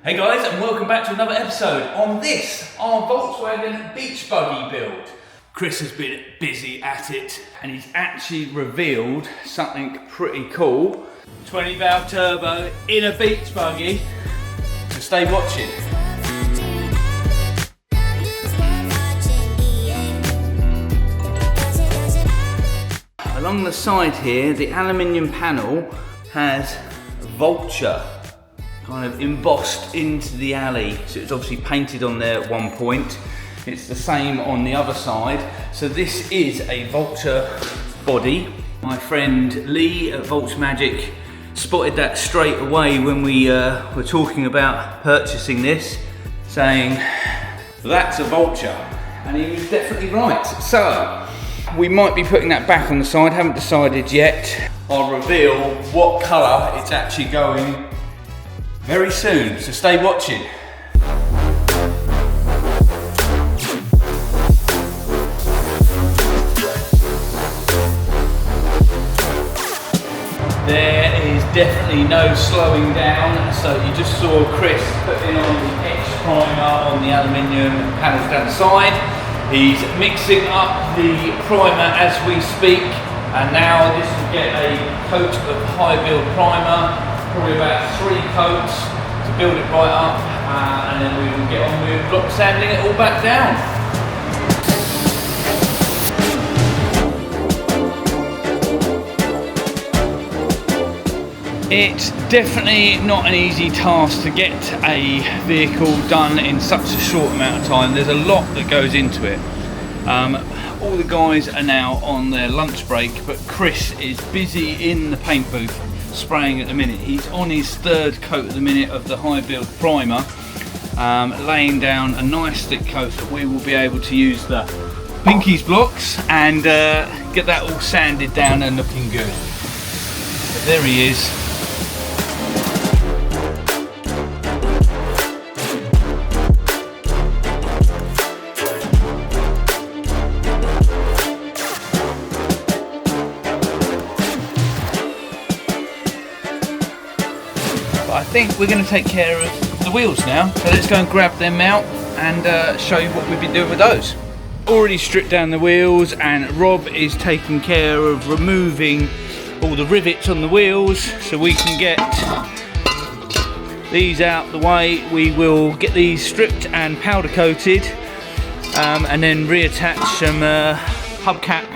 Hey guys, and welcome back to another episode on this, our Volkswagen Beach Buggy build. Chris has been busy at it and he's actually revealed something pretty cool. 20 valve turbo in a beach buggy, so stay watching. Along the side here, the aluminium panel has vulture kind of embossed into the alley, so it's obviously painted on there at one point. It's the same on the other side, so this is a vulture body. My friend Lee at Volkswagen spotted that straight away when we were talking about purchasing this, saying that's a vulture, and he was definitely right. So we might be putting that back on the side, haven't decided yet. I'll reveal what colour it's actually going very soon, so stay watching. There is definitely no slowing down, so you just saw Chris putting on the etch primer on the aluminium panels down the side. He's mixing up the primer as we speak, and now this will get a coat of high build primer. Probably about 3 coats to build it right up, and then we will get on with block sanding it all back down. It's definitely not an easy task to get a vehicle done in such a short amount of time. There's a lot that goes into it. All the guys are now on their lunch break, but Chris is busy in the paint booth spraying at the minute. He's on his 3rd coat at the minute of the high build primer, laying down a nice thick coat that we will be able to use the Pinkies blocks and get that all sanded down and looking good. But there he is. I think we're going to take care of the wheels now, so let's go and grab them out and show you what we've been doing with those. Already stripped down the wheels, and Rob is taking care of removing all the rivets on the wheels so we can get these out the way. We will get these stripped and powder coated, and then reattach some hubcap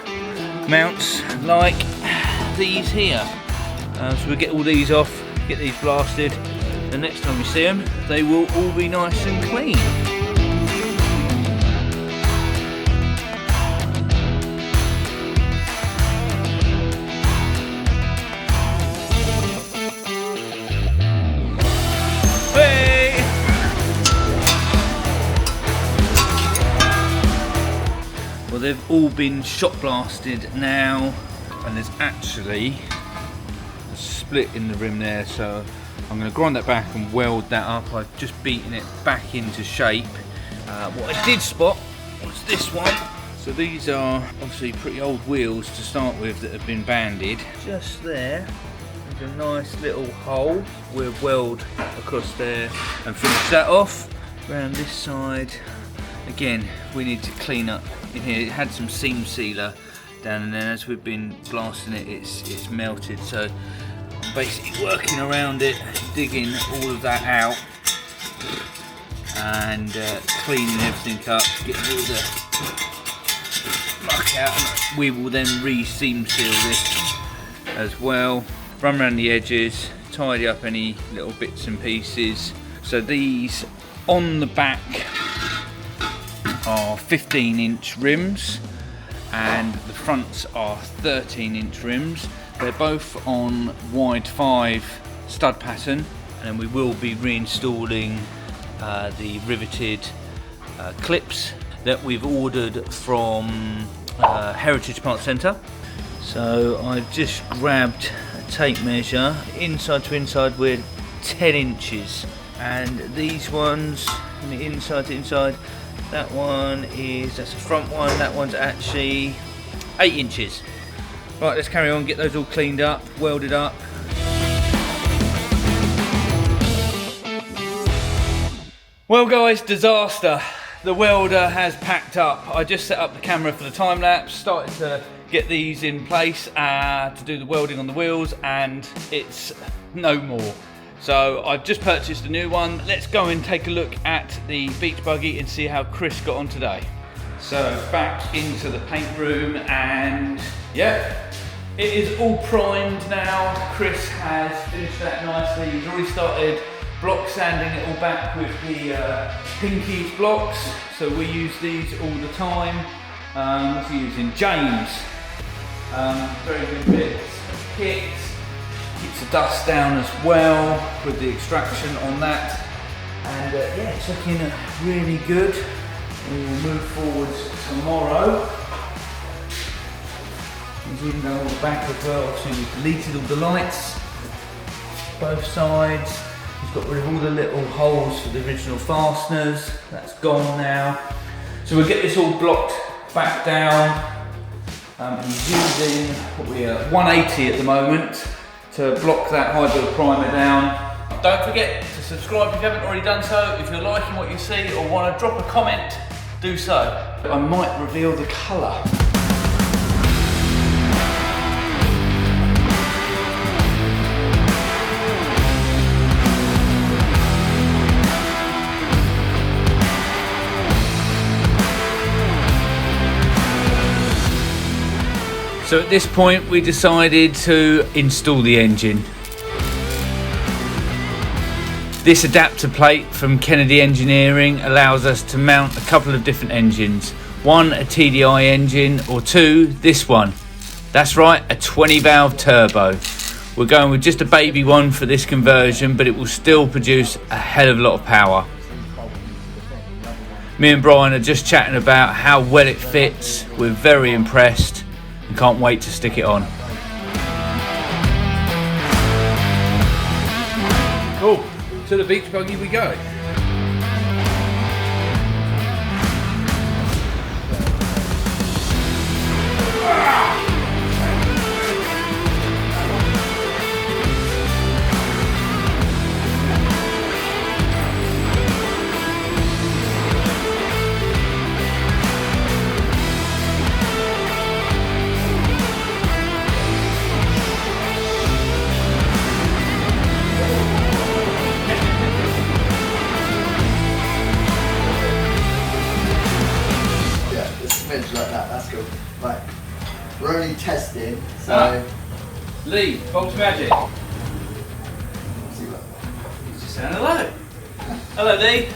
mounts like these here. So we'll get all these off, get these blasted, and next time we see them they will all be nice and clean. Hey! Well, they've all been shot blasted now, and there's actually a split in the rim there, so I'm going to grind that back and weld that up. I've just beaten it back into shape. What I did spot was this one. So these are obviously pretty old wheels to start with that have been banded. Just there, there's a nice little hole. We'll weld across there and finish that off. Around this side, again, we need to clean up in here. It had some seam sealer down in there. As we've been blasting it, it's melted. So basically working around it, digging all of that out and cleaning everything up, getting all the muck out, and we will then re-seam seal this as well. Run around the edges, tidy up any little bits and pieces. So these on the back are 15-inch rims and the fronts are 13-inch rims. They're both on wide 5 stud pattern, and we will be reinstalling the riveted clips that we've ordered from Heritage Part Centre. So I've just grabbed a tape measure. Inside to inside we're 10 inches, and these ones from the inside to inside, that's the front one, that one's actually 8 inches. Right, let's carry on, get those all cleaned up, welded up. Well guys, disaster. The welder has packed up. I just set up the camera for the time lapse, started to get these in place to do the welding on the wheels, and it's no more. So I've just purchased a new one. Let's go and take a look at the beach buggy and see how Chris got on today. So back into the paint room, and yeah, it is all primed now. Chris has finished that nicely. He's already started block sanding it all back with the Pinkies blocks. So we use these all the time. What's he using? James. Very good bits of kit. Keeps the dust down as well with the extraction on that. And yeah, it's looking really good. We will move forwards tomorrow. He's even done all the back as well. So we've deleted all the lights, both sides. He's got rid of all the little holes for the original fasteners. That's gone now. So we'll get this all blocked back down. He's using 180 at the moment to block that high build primer down. Don't forget to subscribe if you haven't already done so. If you're liking what you see or want to drop a comment, do so. I might reveal the colour. So at this point we decided to install the engine. This adapter plate from Kennedy Engineering allows us to mount a couple of different engines. One, a TDI engine, or two, this one. That's right, a 20 valve turbo. We're going with just a baby one for this conversion, but it will still produce a hell of a lot of power. Me and Brian are just chatting about how well it fits. We're very impressed and can't wait to stick it on. Cool, to the beach buggy we go. Like that, that's cool. Right, we're only testing, so. Lee, Volkswagen. He's just saying hello. Hello, Lee.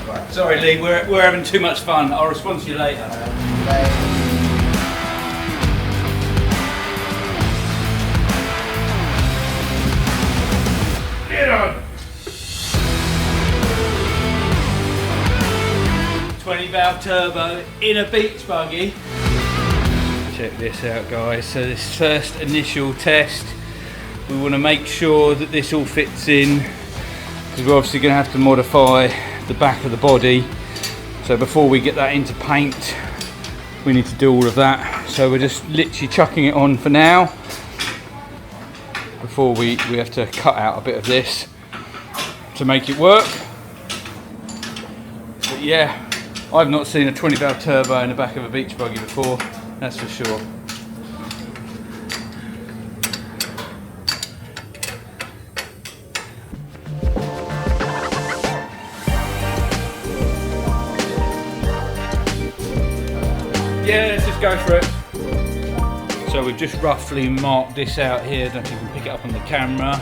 Right. Sorry, Lee, we're having too much fun. I'll respond to you later. Get on. 20 valve turbo in a beach buggy. Check this out guys, so this first initial test, we want to make sure that this all fits in, because we're obviously going to have to modify the back of the body. So before we get that into paint, we need to do all of that. So we're just literally chucking it on for now, before we have to cut out a bit of this to make it work. But yeah, I've not seen a 20 valve turbo in the back of a beach buggy before, that's for sure. Yeah, let's just go for it. So we've just roughly marked this out here, I don't know if you can pick it up on the camera,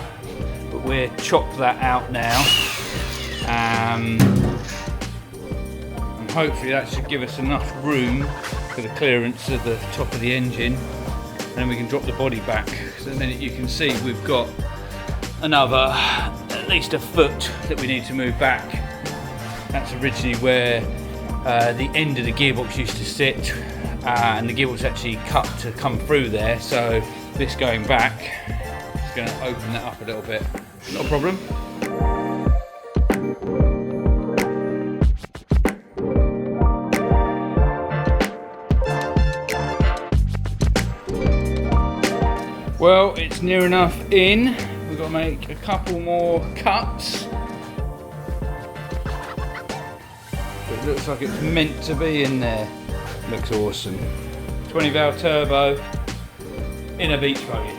but we'll chop that out now. And hopefully that should give us enough room for the clearance of the top of the engine, and then we can drop the body back. So then you can see we've got another at least a foot that we need to move back. That's originally where the end of the gearbox used to sit, and the gearbox actually cut to come through there, so this going back is going to open that up a little bit. Not a problem. Well, it's near enough in. We've got to make a couple more cuts. It looks like it's meant to be in there. Looks awesome. 20 valve turbo in a beach buggy.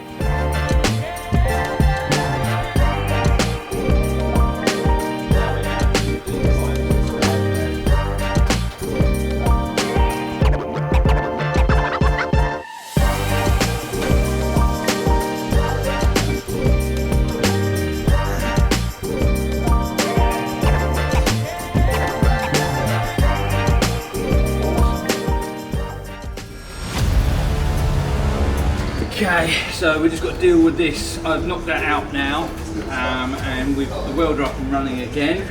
Okay, so we just got to deal with this. I've knocked that out now, and we've got the welder up and running again.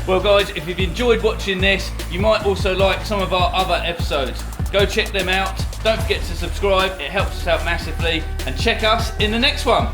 Well guys, if you've enjoyed watching this, you might also like some of our other episodes. Go check them out. Don't forget to subscribe, it helps us out massively. And check us in the next one.